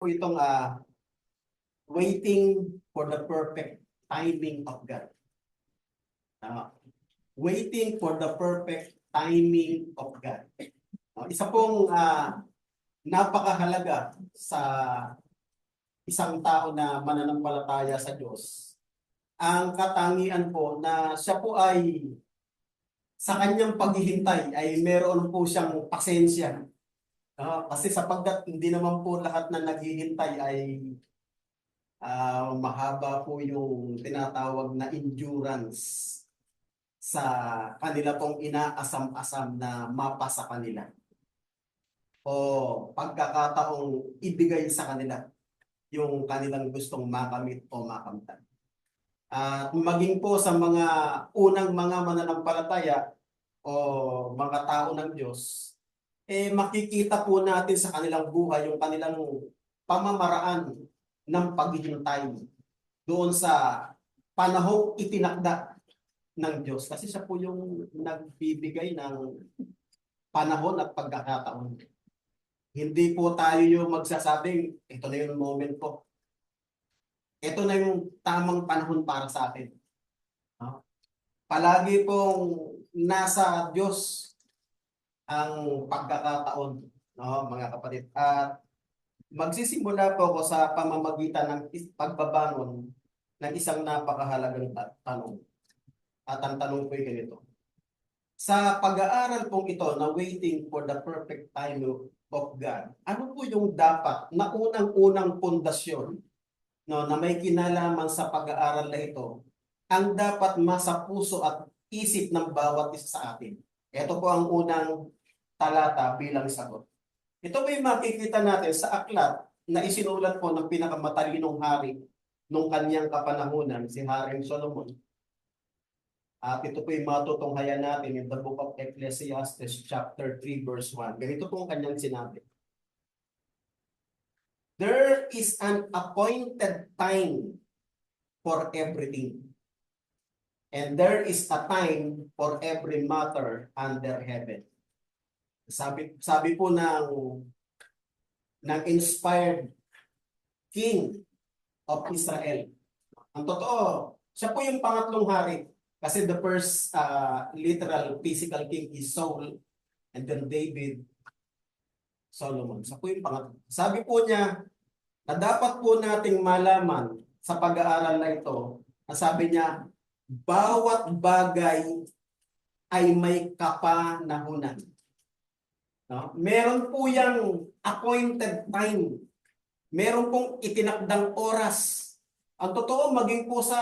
po itong waiting for the perfect timing of God. Waiting for the perfect timing of God. Isa pong napakahalaga sa isang tao na mananampalataya sa Diyos. Ang katangian po na siya po ay sa kanyang paghihintay ay meron po siyang pasensya. Kasi sapagkat hindi naman po lahat na naghihintay ay mahaba po yung tinatawag na endurance sa kanila pong inaasam-asam na mapa sa kanila o pagkakataong ibigay sa kanila yung kanilang gustong makamit o makamtan. Maging po sa mga unang mga mananampalataya o mga tao ng Diyos, makikita po natin sa kanilang buhay yung kanilang pamamaraan ng paghihintay doon sa panahong itinakda ng Diyos. Kasi siya po yung nagbibigay ng panahon at pagkakataon. Hindi po tayo yung magsasabing, ito na yung moment ko. Ito na yung tamang panahon para sa atin. Palagi pong nasa Diyos ang pagkakataon, mga kapatid. At magsisimula po ako sa pamamagitan ng pagbabangon ng isang napakahalagang tanong. At ang tanong po ay ganito. Sa pag-aaral pong ito na waiting for the perfect time of God, ano po yung dapat na unang-unang pundasyon na may kinalaman sa pag-aaral na ito ang dapat masa puso at isip ng bawat isa sa atin? Ito po ang unang talata bilang sagot. Ito po yung makikita natin sa aklat na isinulat po ng pinakamatalinong hari nung kanyang kapanahunan, si Haring Solomon. At ito po yung matutunghayan natin in the book of Ecclesiastes chapter 3 verse 1. Ganito po ang kanyang sinabi. There is an appointed time for everything. And there is a time for every matter under heaven. Sabi po ng inspired king of Israel. Ang totoo, siya po yung pangatlong hari. Kasi the first literal physical king is Saul, and then David, Solomon. Siya po yung pangatlo. Sabi po niya na dapat po nating malaman sa pag-aaral na ito, na sabi niya, bawat bagay ay may kapanahunan. Meron po yung appointed time. Meron pong itinakdang oras. Ang totoo, maging po sa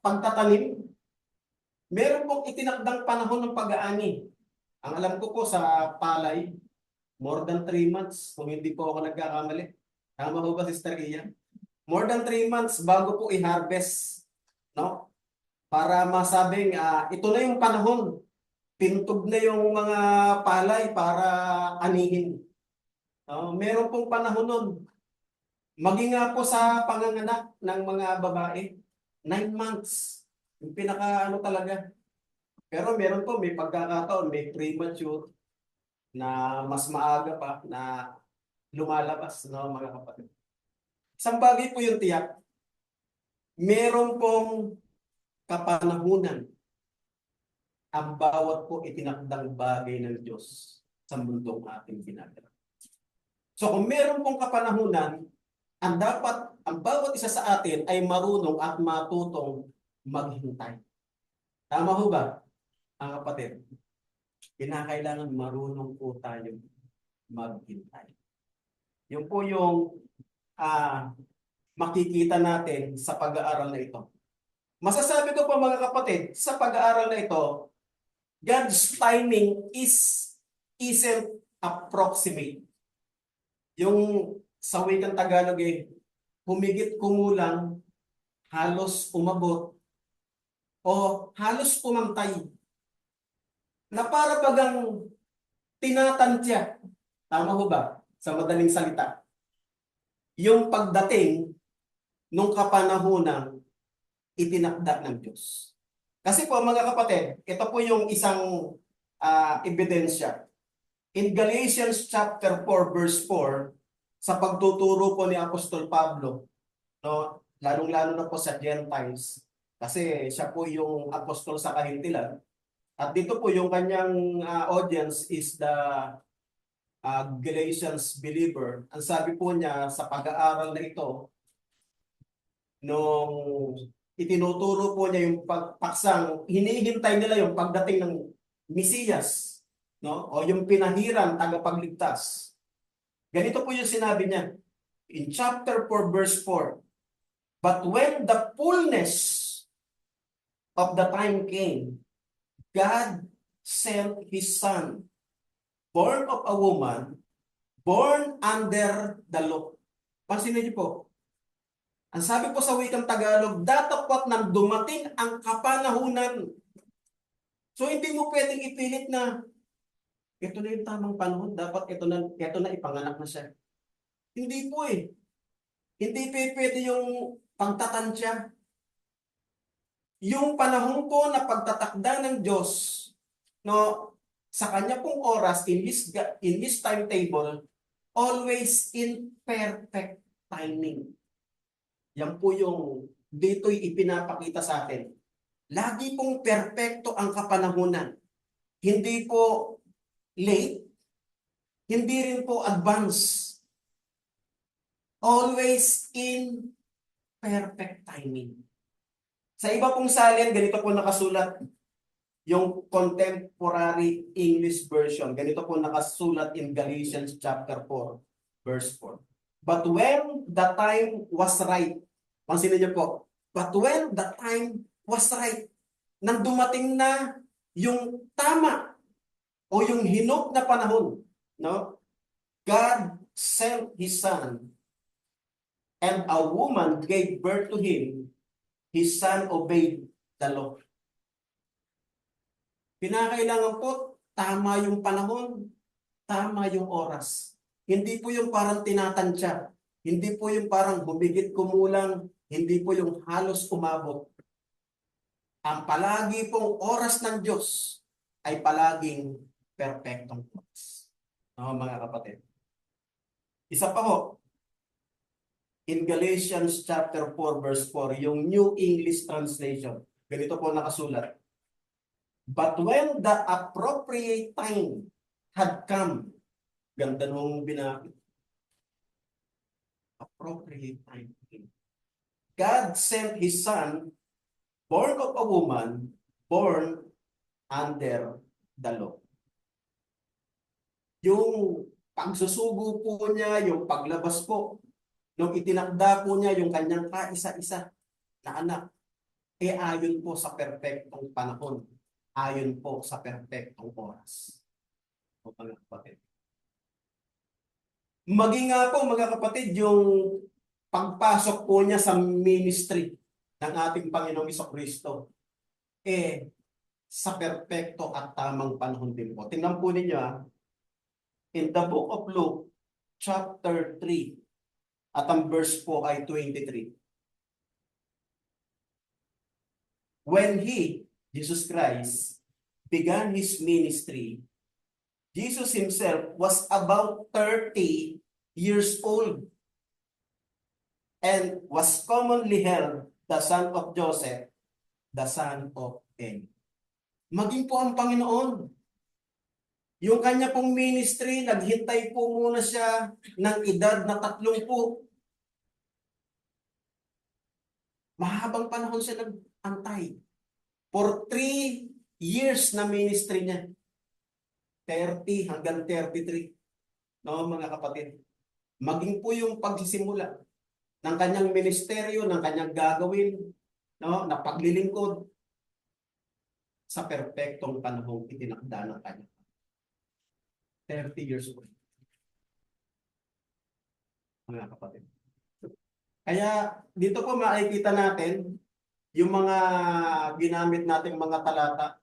pagtatanim, meron pong itinakdang panahon ng pag-aani. Ang alam ko po sa palay, more than 3 months, kung hindi po ako nagkakamali. Tama po ba, Sister Ian? More than 3 months bago po i-harvest. Para masabing, ito na yung panahon. Pintog na yung mga palay para anihin. Meron pong panahon nun. Maging nga po sa panganganak ng mga babae, 9 months. Yung pinaka talaga. Pero meron po, may pagkakataon, may premature na mas maaga pa na lumalabas, mga kapatid. Isang bagay po yung tiyak. Meron pong kapanahunan ang bawat po itinakdang bagay ng Diyos sa mundong ating ginagawa. So kung meron pong kapanahunan, ang bawat isa sa atin ay marunong at matutong maghintay. Tama ho ba, mga kapatid? Kinakailangan marunong po tayo maghintay. Yun po yung makikita natin sa pag-aaral na ito. Masasabi ko po, mga kapatid, sa pag-aaral na ito, God's timing isn't approximate. Yung sa wikang Tagalog humigit kumulang, halos umabot, o halos pumantay. Na para bagang tinatantya. Tama ho ba? Sa madaling salita. Yung pagdating nung kapanahunang itinakda ng Diyos. Kasi po, mga kapatid, ito po yung isang ebidensya. In Galatians chapter 4 verse 4, sa pagtuturo po ni Apostol Pablo, no? Lalong-lalo na po sa Gentiles. Kasi siya po yung apostol sa kahintilan. At dito po yung kanyang audience is the Galatians believer. Ang sabi po niya sa pag-aaral na ito, nung itinuturo po niya yung pagpaksang, hinihintay nila yung pagdating ng Mesiyas, no? O yung pinahirang tagapagligtas. Ganito po yung sinabi niya in chapter 4 verse 4. But when the fullness of the time came, God sent His Son, born of a woman, born under the law. Pansinin niyo po, ang sabi po sa wikang Tagalog, datapwat nang dumating ang kapanahunan. So hindi mo pwedeng ipilit na ito na yung tamang panahon, dapat ito na ipanganak na siya. Hindi po eh. Hindi pwede yung pagtatansya. Yung panahon po na pagtatakda ng Diyos, no, sa kanya pong oras, in His timetable, always in perfect timing. Yan po yung dito'y ipinapakita sa atin. Lagi pong perpekto ang kapanahunan. Hindi po late, hindi rin po advance. Always in perfect timing. Sa iba pong salin, ganito po nakasulat yung contemporary English version. Ganito po nakasulat in Galatians chapter 4, verse 4. But when the time was right, pansinin niyo po, but when the time was right, nang dumating na yung tama o yung hinog na panahon, no? God sent His Son, and a woman gave birth to Him. His Son obeyed the law. Pinakailangan po, tama yung panahon, tama yung oras. Hindi po yung parang tinatansya. Hindi po yung parang humigit kumulang. Hindi po yung halos umabot. Ang palagi pong oras ng Diyos ay palaging perfectong oras. Mga kapatid. Isa pa po, in Galatians chapter 4 verse 4, yung New English Translation. Ganito po nakasulat. But when the appropriate time had come, ganda nung binakit. Appropriate time. God sent His Son, born of a woman, born under the law. Yung pagsusugo po niya, yung paglabas po, nung itinakda po niya yung kanyang kaisa-isa na anak, ayon po sa perpektong panahon, ayon po sa perpektong oras. O mga kapatid. Maging nga po mga kapatid, yung pagpasok po niya sa ministry ng ating Panginoong Jesucristo, sa perpekto at tamang panahon din po. Tingnan po ninyo in the book of Luke, chapter 3, at ang verse po ay 23. When He, Jesus Christ, began His ministry, Jesus Himself was about 30 years old and was commonly held the son of Joseph, the son of Eli. Maging po ang Panginoon. Yung kanya pong ministry, naghintay po muna siya ng edad na 30. Mahabang panahon siya nag-antay. For 3 years na ministry niya. 30 hanggang 33. No, mga kapatid. Maging po yung pagsisimula ng kanyang ministeryo, ng kanyang gagawin, no, na paglilingkod sa perpektong panahong itinakda ng kanya. 30 years old. Mga kapatid. Kaya dito po makikita natin yung mga ginamit nating mga talata.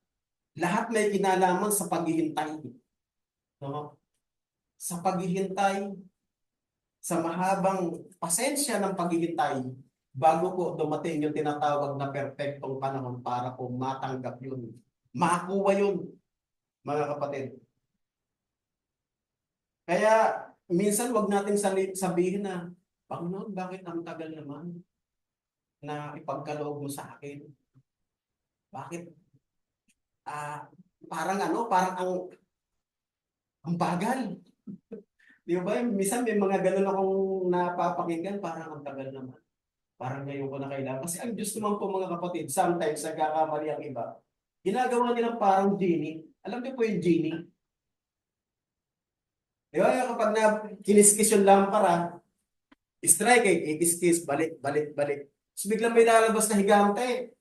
Lahat may kinalaman sa paghihintay. No? Sa paghihintay, sa mahabang pasensya ng paghihintay, bago po dumating yung tinatawag na perpektong panahon para po matanggap yun. Makuha yun, mga kapatid. Kaya minsan wag nating sabihin na, Panginoon, bakit ang tagal naman na ipagkaloob mo sa akin? Bakit parang parang ang bagal. Di ba? Minsan may mga ganun akong napapakinggan, parang ang tagal naman. Parang ngayon ko na kailangan. Kasi ang Diyos naman po mga kapatid, sometimes nagkakamali ang iba. Ginagawa nilang parang genie. Alam niyo po yung genie? Di ba? Kapag na kiniskis yung lampara, strike eh, kikis-kis, balik, balik, balik. Tapos biglang may lalabas na higante.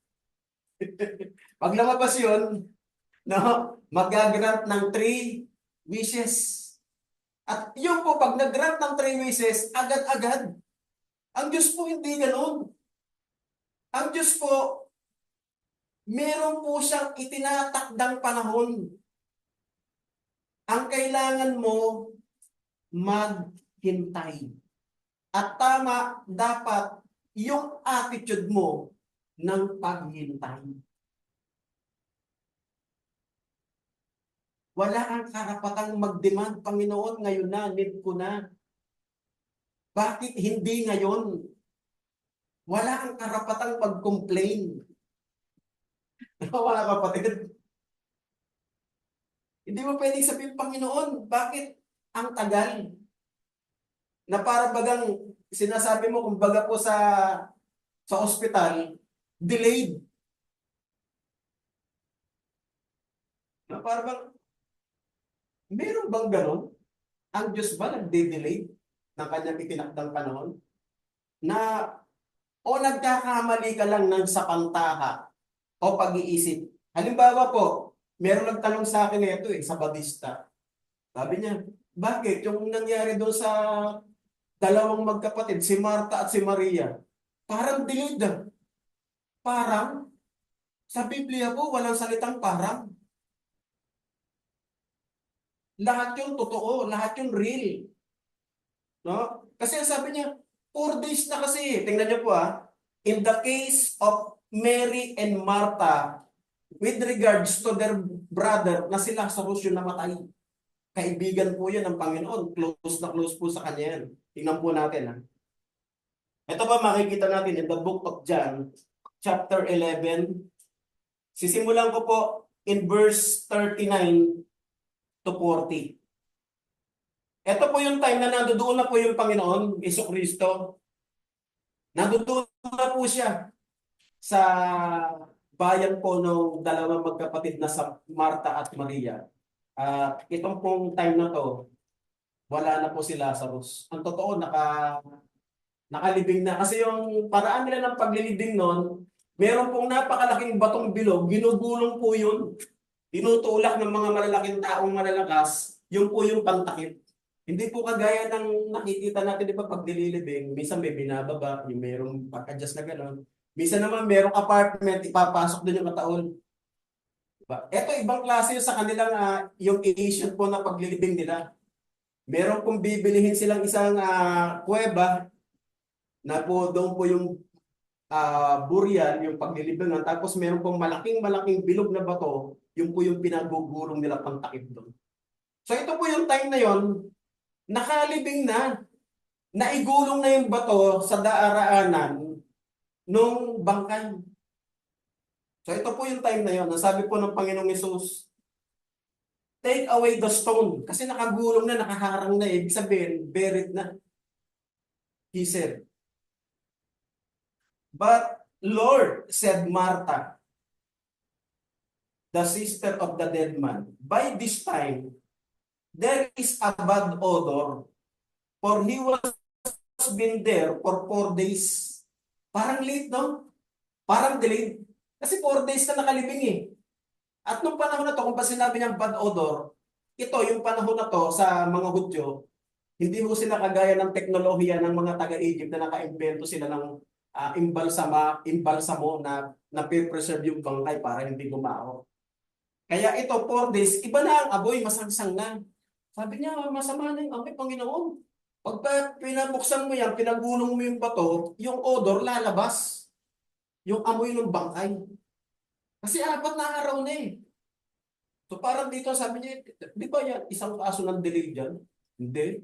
Pag lumabas yun, no, mag-grant ng 3 wishes. At yun po, pag nag-grant ng 3 wishes, agad-agad. Ang Diyos po hindi ganun. Ang Diyos po, meron po siyang itinatakdang panahon. Ang kailangan mo, maghintay. At tama, dapat yung attitude mo ng paghintay. Wala kang karapatang mag-demand, Panginoon, ngayon na, need ko na. Bakit hindi ngayon? Wala kang karapatang mag-complain. Wala kapatid. Hindi mo pwedeng sabihin, Panginoon, bakit ang tagal? Na para bagang sinasabi mo, kumbaga po sa ospital, delayed. Na para bang, meron bang ganon? Ang Diyos ba nagde-delay ng kanyang itinakdang panahon? Na o nagkakamali ka lang ng sapantaha o pag-iisip. Halimbawa po, meron nagtanong sa akin ito sa Badista. Sabi niya, bakit? Yung nangyari doon sa dalawang magkapatid, si Marta at si Maria, parang delayed ah. Parang, sa Biblia po, walang salitang parang. Lahat yung totoo, lahat yung real. No? Kasi sabi niya, 4 days na kasi. Tingnan niyo po in the case of Mary and Martha, with regards to their brother, na si Lazarus yung namatay. Kaibigan po yan ng Panginoon. Close na close po sa kanya yan. Tingnan po natin. Ito ba makikita natin in the book of John, chapter 11. Sisimulan ko po in verse 39 to 40. Ito po yung time na nandoon na po yung Panginoon, Jesucristo. Nandoon na po siya sa bayan po ng dalawang magkapatid na sa Marta at Maria. Itong pong time na to, wala na po si Lazarus. Ang totoo, nakalibing na. Kasi yung paraan nila ng paglilibing noon, meron pong napakalaking batong bilog, ginugulong po yun. Tinutulak ng mga malalaking taong malalakas, yun po yung pantakip. Hindi po kagaya ng nakikita natin, di ba, pag nililibing, minsan may binababa, yung mayroong pag-adjust na gano'n. Minsan naman mayroong apartment, ipapasok doon yung kataon. Diba? Ito, ibang klase sa kanilang, yung Asian po na paglilibing nila. Meron pong bibilihin silang isang kuweba, na po doon po yung burial, yung paglilibingan. Tapos meron pong malaking bilog na bato, yung po yung pinagugulong nila pantakip doon. So ito po yung time na yon, nakalibing na, naigulong na yung bato sa daraanan nung bangkay. So ito po yung time na yon, nasabi po ng Panginoong Hesus, take away the stone. Kasi nakagulong na, nakaharang na, ibig sabihin, buried na. He said, but Lord, said Martha, the sister of the dead man, by this time, there is a bad odor, for he was been there for 4 days. Parang late, no? Parang delayed. Kasi 4 days na nakalibing eh. At nung panahon na to, kung pa sinabi niyang bad odor, ito, yung panahon na to sa mga Hudyo, hindi mo sila kagaya ng teknolohiya ng mga taga-Egypt na naka-invento sila ng imbalsamo na preserve yung bangkay para hindi gumaho. Kaya ito, 4 days, iba na ang amoy, masangsang na. Sabi niya, masama na yung amoy, Panginoon. Pag pinabuksan mo yan, pinagulong mo yung bato, yung odor lalabas. Yung amoy ng bangkay. Kasi 4 na araw na eh. So parang dito sabi niya, di ba yan, isang kaso ng delay dyan? Hindi.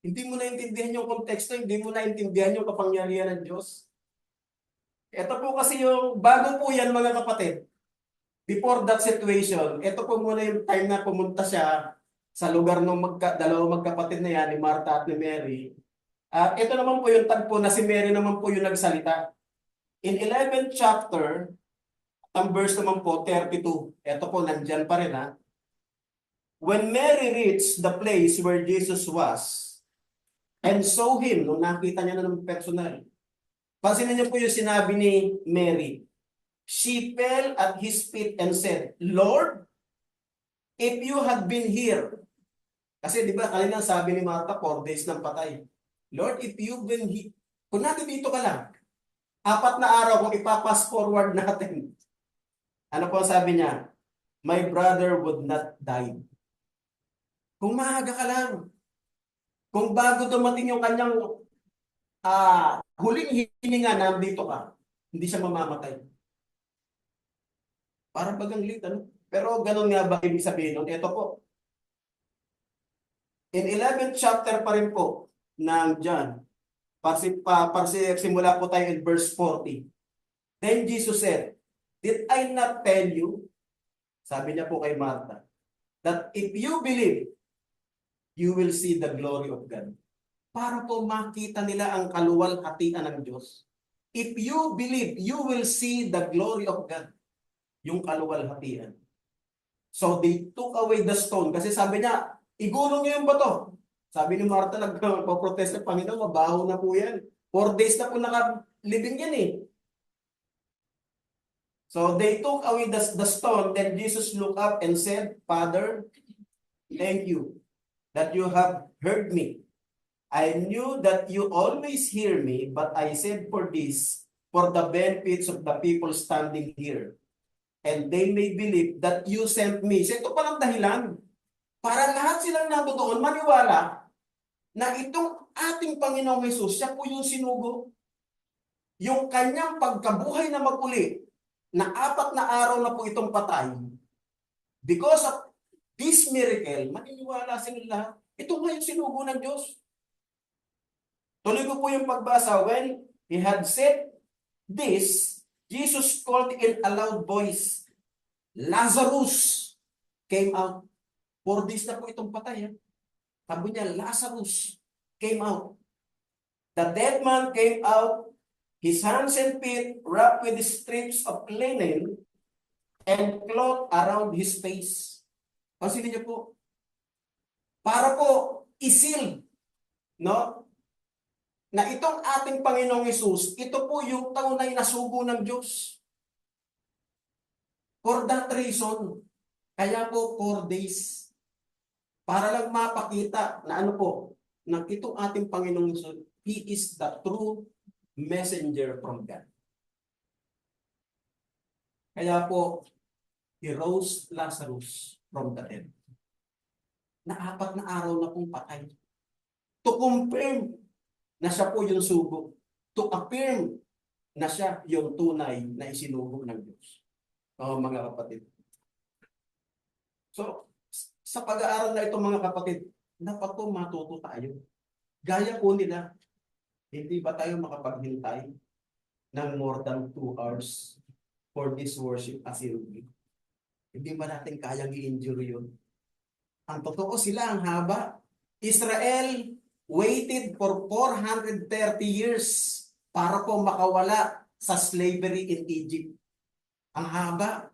Hindi mo naintindihan yung konteksto, hindi mo naintindihan yung kapangyarihan ng Diyos. Ito po kasi yung, bago po yan mga kapatid, before that situation, ito po muna yung time na pumunta siya sa lugar ng dalawang magkapatid na yan, ni Martha at ni Mary. At ito naman po yung tagpo na si Mary naman po yung nagsalita. In 11th chapter, ang verse naman po, 32. Ito po, nandyan pa rin ha. When Mary reached the place where Jesus was, and saw him, nung nakita niya na ng personal, pansinin niyo po yung sinabi ni Mary. She fell at his feet and said, Lord, if you had been here, kasi di ba kanina sabi ni Martha, 4 days ng patay. Lord, if you've been here, kung natin dito ka lang, 4 na araw kung ipapass forward natin. Ano po ang sabi niya? My brother would not die. Kung maaga ka lang, kung bago dumating yung kanyang huling hininga, nandito ka, hindi siya mamamatay. Parang bagang late, ano? Pero ganun nga ba ibig sabihin nun? Ito po. In 11th chapter pa rin po ng John, simula po tayo in verse 40. Then Jesus said, Did I not tell you, sabi niya po kay Martha, that if you believe, you will see the glory of God. Para po makita nila ang kaluwalhatian ng Diyos. If you believe, you will see the glory of God. Yung kaluwalhatian. So they took away the stone. Kasi sabi niya, igulong niyo yung bato. Sabi ni Martha, nagpo-protest ng Panginoon, mabaho na po yan. 4 days na po nakalibing yan eh. So they took away the stone. Then Jesus looked up and said, Father, thank you that you have heard me. I knew that you always hear me, but I said for this, for the benefits of the people standing here, and they may believe that you sent me. So ito palang dahilan. Para lahat silang natutuon, maniwala na itong ating Panginoong Jesus, siya po yung sinugo. Yung kanyang pagkabuhay na maguli, na 4 na araw na po itong patay, because of this miracle, maniniwala sila lahat. Ito nga yung sinugo ng Diyos. Tuloy ko po yung pagbasa. When he had said this, Jesus called in a loud voice, Lazarus came out. 4 days na po itong patay. Sabi niya, Lazarus came out. The dead man came out, his hands and feet wrapped with strips of linen and cloth around his face. Pansinin niyo po, para po isil, no? Na itong ating Panginoong Hesus, ito po yung tunay na sugo ng Diyos. For that reason, kaya po 4 days, para lang mapakita na ano po, na itong ating Panginoong Hesus, He is the true messenger from God. Kaya po, He rose Lazarus from the dead. Na 4 na araw na pong patay. To confirm na siya po yung sugo. To affirm na siya yung tunay na isinugo ng Diyos. Mga kapatid. So, sa pag-aaral na ito mga kapatid, dapat po matuto tayo. Gaya po nila, hindi ba tayo makapaghintay ng more than 2 hours for this worship assembly? Hindi ba natin kayang i-endure yun? Ang totoo sila, ang haba. Israel waited for 430 years para po makawala sa slavery in Egypt. Ang haba.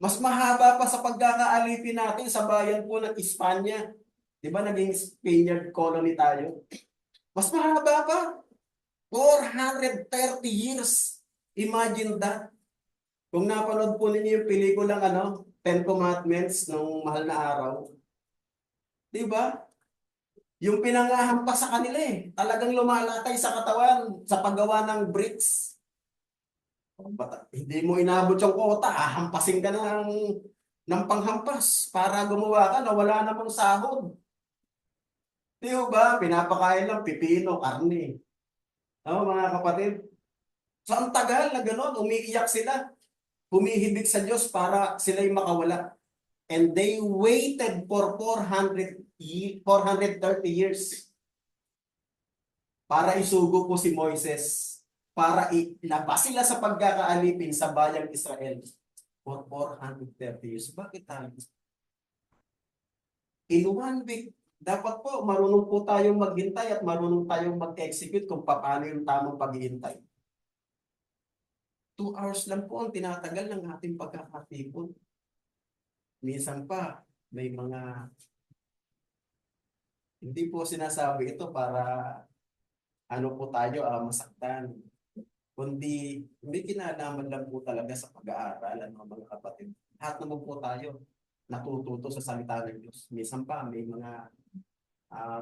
Mas mahaba pa sa pagkakaalipin natin sa bayan po ng Espanya. Di ba naging Spaniard colony tayo? Mas mahaba pa. 430 years. Imagine that. Kung napanood po ninyo yung pelikulang Ten Commandments nung mahal na araw. Di ba? Yung pinangahampas sa kanila talagang lumalatay sa katawan sa paggawa ng bricks. Hindi mo inabot yung kota, hampasin ka ng panghampas para gumawa ka na wala namang sahod. Di ba? Pinapakain lang pipino, karne. Mga kapatid? So ang tagal na gano'n, umiiyak sila. Humihibig sa Diyos para sila'y makawala. And they waited for 430 years para isugo po si Moises, para ilabas sila sa pagkakaalipin sa bayang Israel for 430 years. Bakit tayo? In 1 week, dapat po marunong po tayong maghintay at marunong tayong mag-execute kung paano yung tamang paghihintay. 2 hours lang po ang tinatagal ng ating pagkakatipon. Minsan pa, may mga hindi po sinasabi ito para ano po tayo masaktan. Kundi may kinalaman lang po talaga sa pag-aaral ng mga kapatid. Lahat naman po tayo natututo sa salita ng Diyos. Minsan pa may mga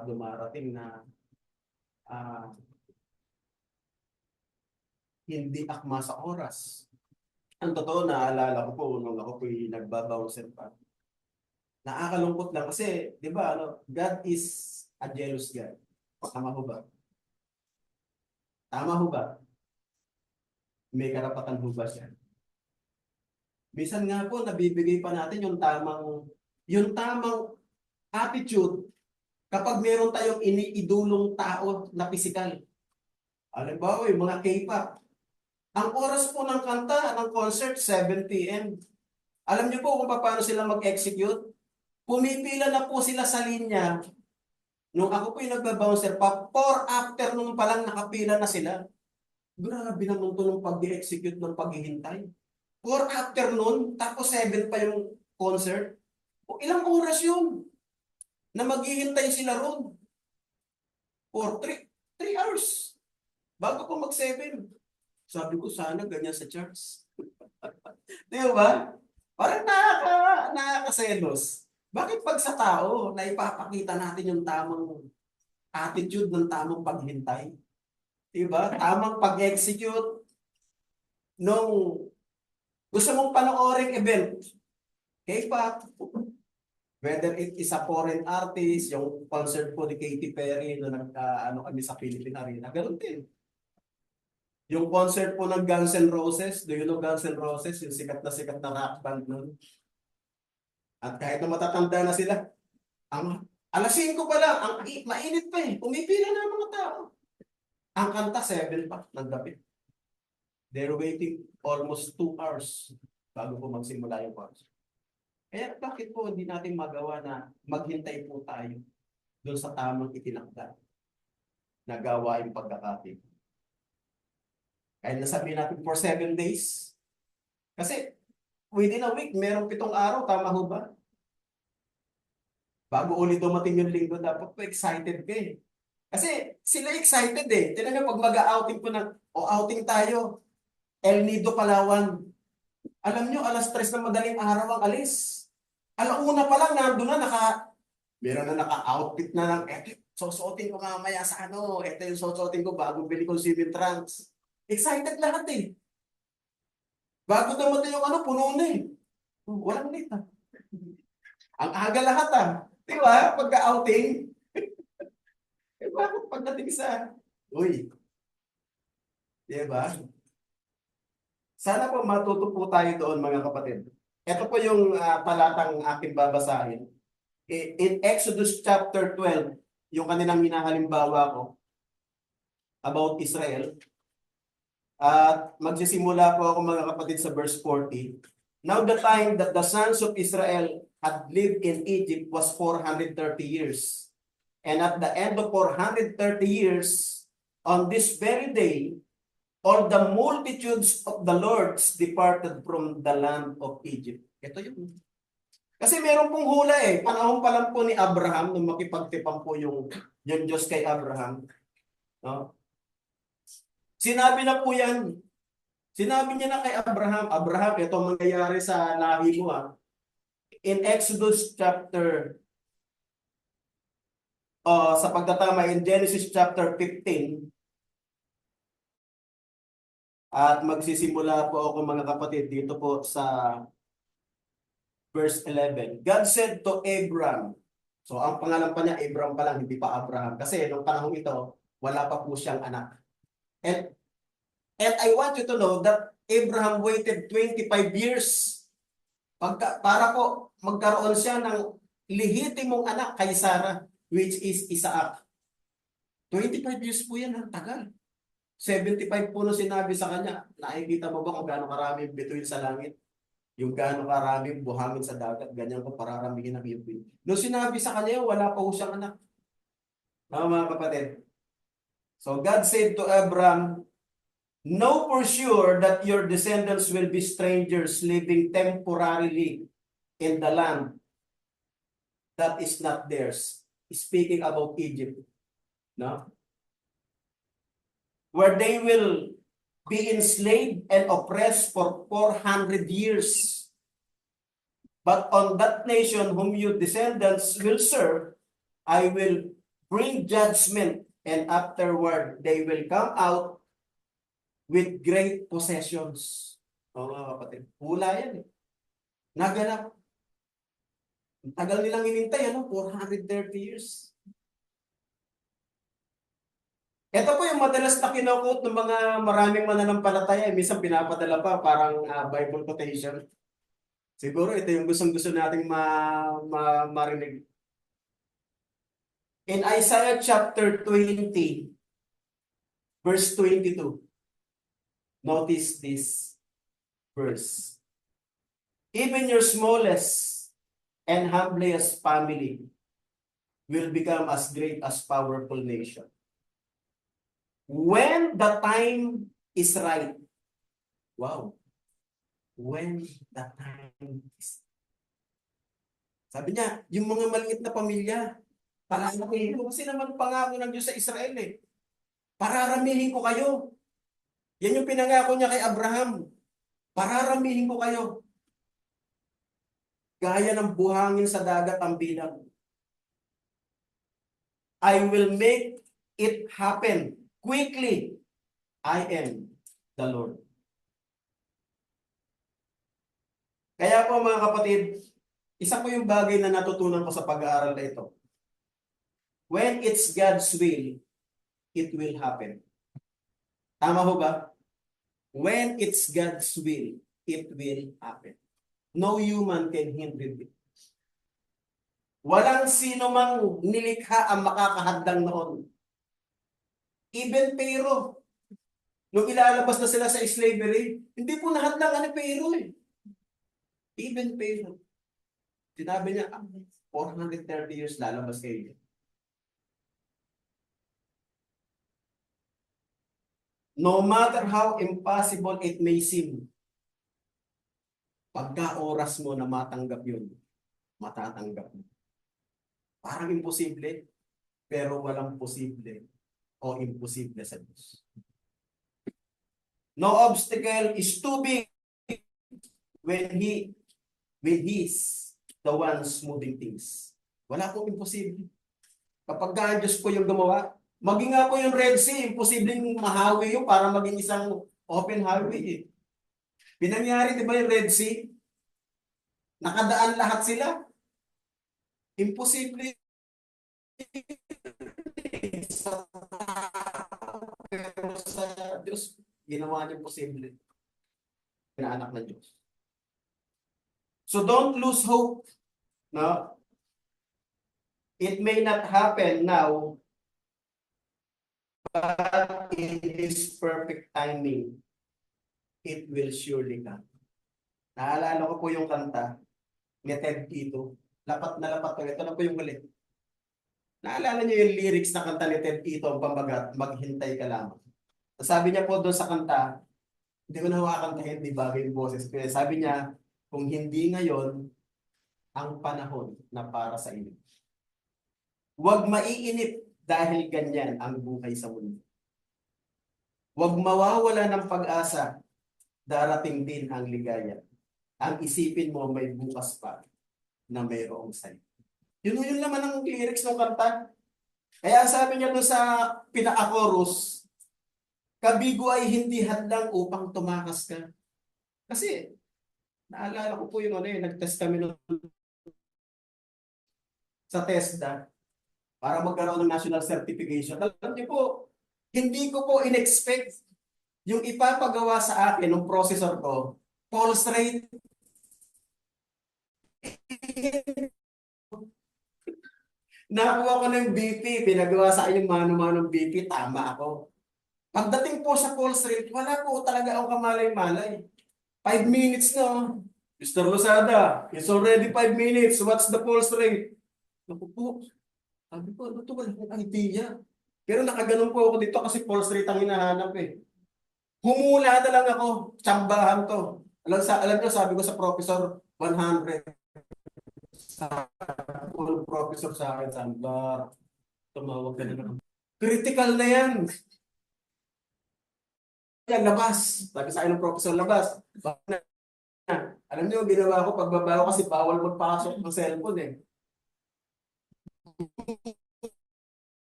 dumarating na hindi akma sa oras. Ang totoo, naalala ko po nung ako po'y nagbabouncer pa. Nakakalungkot lang kasi, di ba, God is a jealous God. Tama ho ba? Tama ho ba? May karapatan ho ba siya? Minsan nga po, nabibigay pa natin yung tamang attitude kapag meron tayong iniidulong tao na pisikal. Halimbawa, yung mga K-pop. Ang oras po ng kanta, ng concert, 7 p.m. Alam niyo po kung paano sila mag-execute? Pumipila na po sila sa linya. Nung ako po yung nagbabouncer pa, 4 afternoon pa lang nakapila na sila. Grabe naman ito ng pag-execute ng paghihintay. 4 afternoon, tapos 7 pa yung concert. O ilang oras yun na maghihintay sila ron? For 3 hours. Bago po mag-7. Sabi ko, sana ganyan sa church. Di ba? Parang nakakaselos. Bakit pag sa tao na ipapakita natin yung tamang attitude ng tamang paghintay? Diba? Tamang pag-execute nung gusto mong panooring event. K-pop, whether it is a foreign artist, yung concert po ni Katy Perry na kami sa Philippine Arena, ganoon din. Yung concert po ng Guns N' Roses, do you know Guns N' Roses? Yung sikat na rock band nun. At kahit na matatanda na sila, alas 5 pa lang, mainit pa eh. Pumipila na ang mga tao. Ang kanta, 7 pa ng gabi. They're waiting almost 2 hours bago po magsimula yung concert. Kaya bakit po hindi natin magawa na maghintay po tayo doon sa tamang itinakda na gawain pagkakatid? Kahit nasabihin natin for 7 days. Kasi within a week, merong 7 araw, tama ho ba? Bago ulit dumating yung linggo, dapat po excited ka eh. Kasi sila excited eh. Tinan nyo, pag mag-outing po outing tayo, El Nido, Palawan. Alam nyo, alas 3 ng madaling araw ang alis. Alauna pa lang, nandun na, meron na naka-outfit na ng, eto, susuotin ko mamaya sa eto yung susuotin ko bago bili kong swimming trunks. Excited lahat eh. Bago dumating yung puno na eh. Walang late ah. Ang aga lahat ah. Di ba? Pagka-outing. Bakit pagdating sa, uy. Di ba? Sana po matuto po tayo doon mga kapatid. Ito po yung talatang aking babasahin. In Exodus chapter 12, yung kanilang hinahalimbawa ko about Israel. At magsisimula po ako mga kapatid sa verse 40. Now the time that the sons of Israel had lived in Egypt was 430 years. And at the end of 430 years, on this very day, all the multitudes of the lords departed from the land of Egypt. Ito yun. Kasi meron pong hula eh. Panahon pa lang po ni Abraham nung makipagtipang po yung Diyos kay Abraham. No? Sinabi na po yan. Sinabi niya na kay Abraham, Abraham, ito mangyayari sa lahi mo ah. In Exodus chapter, sa pagtatama, in Genesis chapter 15, at magsisimula po ako mga kapatid dito po sa verse 11. God said to Abram, so ang pangalan pa niya, Abram pa lang, hindi pa Abraham. Kasi nung panahon ito, wala pa po siyang anak. And I want you to know that Abraham waited 25 years para po magkaroon siya ng lehitimong anak kay Sarah, which is Isaac. 25 years po yan, ang tagal. 75 po nung sinabi sa kanya, nakikita mo ba kung gaano karami yung bituin sa langit? Yung gaano karami buhangin sa dagat, ganyan ko pararamihin ang iyong. Nung sinabi sa kanya, wala pa po siyang anak. Mga kapatid. So God said to Abram, know for sure that your descendants will be strangers living temporarily in the land that is not theirs. Speaking about Egypt, no? Where they will be enslaved and oppressed for 400 years. But on that nation whom your descendants will serve, I will bring judgment, and afterward they will come out with great possessions. O mga kapatid, hula yan eh. Naganap. Ang tagal nilang inintay, 430 years. Ito po yung madalas na kinukot ng mga maraming mananampalataya. Minsan pinapadala pa parang Bible quotation. Siguro ito yung gustong-gusto nating marinig. In Isaiah chapter 20, verse 22, notice this verse. Even your smallest and humblest family will become as great as powerful nation. When the time is right. Wow. When the time is right. Sabi niya, yung mga maliit na pamilya, pararamihin ko. Kasi naman pangako ng Diyos sa Israel eh. Pararamihin ko kayo. Yan yung pinangako niya kay Abraham. Pararamihin ko kayo. Gaya ng buhangin sa dagat ang bilang. I will make it happen quickly. I am the Lord. Kaya po mga kapatid, isa po yung bagay na natutunan ko sa pag-aaral na ito. When it's God's will, it will happen. Tama ho ba? When it's God's will, it will happen. No human can hinder it. Walang sino mang nilikha ang makakahadlang noon. Even Pharaoh, nung ilalabas na sila sa slavery, hindi po nahadlang ang Pharaoh eh. Even Pharaoh. Sinabi niya, 430 years lalabas kayo. No matter how impossible it may seem, pagka oras mo na matanggap yun, matatanggap mo. Parang imposible, pero walang posible o imposible sa Diyos. No obstacle is too big when He's the ones moving things. Wala pong imposible. Kapag ang Diyos po yung gumawa, maging nga po yung Red Sea, imposibleng mahawi yung para maging isang open highway eh. Pinangyari, di ba yung Red Sea? Nakadaan lahat sila. Imposible. Pero sa Diyos, ginawa niya posible. Pinaanak ng Diyos. So don't lose hope. No? It may not happen now, but in His perfect timing, it will surely come. Naalala ko po yung kanta ni Ted Tito. Lapat na lapat ko. Ito na po yung muli. Naalala niyo yung lyrics na kanta ni Ted Tito, ang pambagat, maghintay ka lamang. Sabi niya po doon sa kanta, hindi ko na makakantahin, di bagay yung boses. Pero sabi niya, kung hindi ngayon, ang panahon na para sa inyo. Huwag maiinip dahil ganyan ang buhay sa mundo. Huwag mawawala ng pag-asa, darating din ang ligaya. Ang isipin mo may bukas pa na mayroong sa'yo. Yun naman ang lyrics ng kanta. Kaya sabi niya doon sa pinaka-chorus, kabigo ay hindi hadlang upang tumakas ka. Kasi, naalala ko po yung nag-test kami sa TESDA para magkaroon ng national certification. Alam niyo po, hindi ko po in-expect yung ipapagawa sa akin ng processor ko, pulse rate, Nakuha ko ng BP, pinagawa sa akin yung mano-manong BP, tama ako. Pagdating po sa pulse rate, wala po talaga akong kamalay-malay. 5 minutes na. Oh. Mr. Lozada, it's already 5 minutes. What's the pulse rate? Naku po, sabi ko, ano to, wala akong idea. Pero nakaganon po ako dito kasi pulse rate ang hinahanap eh. Humula na lang ako, tsambahan to. Alam nyo, sabi ko sa professor, 100. Sa professor sa akin, Sandbar, tumawag ka na naman. Critical na yan. Yan, labas. Sabi sa akin ng professor, labas. Bakit na? Alam niyo, ginawa ko pagbaba ko kasi bawal magpasok ng cellphone eh.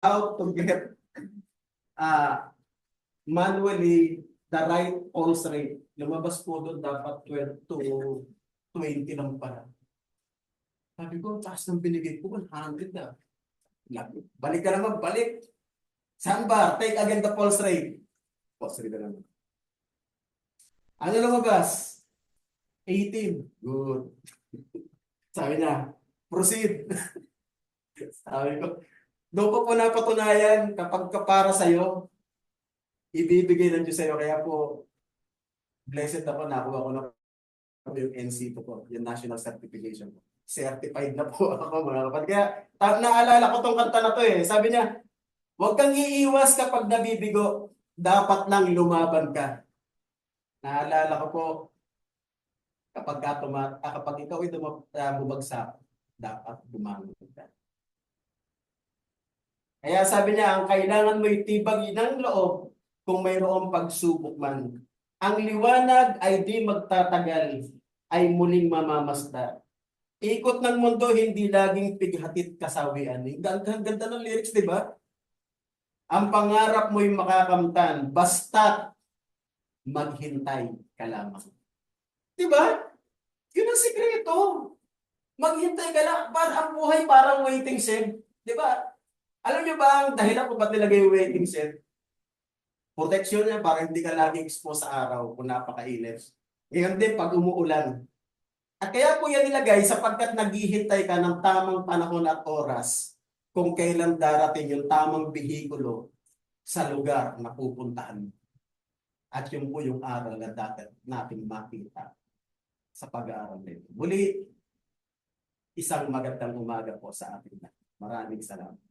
How to get manually the right pulse rate. Lumabas po doon dapat 12 to 20 lang pala. Sabi ko, taas ng binigay ko, 100 na. Balik ka naman, balik. Sandbar, take again the pulse rate. Pulse rate na naman. Ano lumabas? 18. Good. Sabi niya, proceed. Sabi ko, doon ko po napatunayan kapag para sa'yo, ibibigay ng Diyos sa'yo. Kaya po, blessed ako, nakuha ko na yung NC2 ko, yung National Certification ko. Certified na po ako mga kapatid. Kaya naalala ko tong kanta na to eh. Sabi niya, huwag kang iiwas kapag nabibigo. Dapat lang lumaban ka. Naalala ko po, kapag ikaw ay bumagsak, dapat bumangon ka. Kaya sabi niya, ang kailangan mo itibag ng loob kung mayroong pagsubok man. Ang liwanag ay di magtatagal, ay muling mamamasdan. Ikot ng mundo, hindi laging pighatit kasawian. Ang ganda ng lyrics, di ba? Ang pangarap mo'y makakamtan, basta't maghintay ka lamang. Di ba? Yun ang sikreto. Maghintay ka lang. Ang buhay parang waiting shed. Di ba? Alam niyo ba ang dahilan kung ba't nilagay yung waiting shed? Protection niya para hindi ka laging expose sa araw kung napakainit. Ngayon din pag umuulan. At kaya po yan nilagay sapagkat naghihintay ka ng tamang panahon at oras kung kailan darating yung tamang bihikulo sa lugar na pupuntahan. At yun po yung aral na dapat natin makita sa pag-aaral nito. Muli, isang magandang umaga po sa atin. Maraming salamat.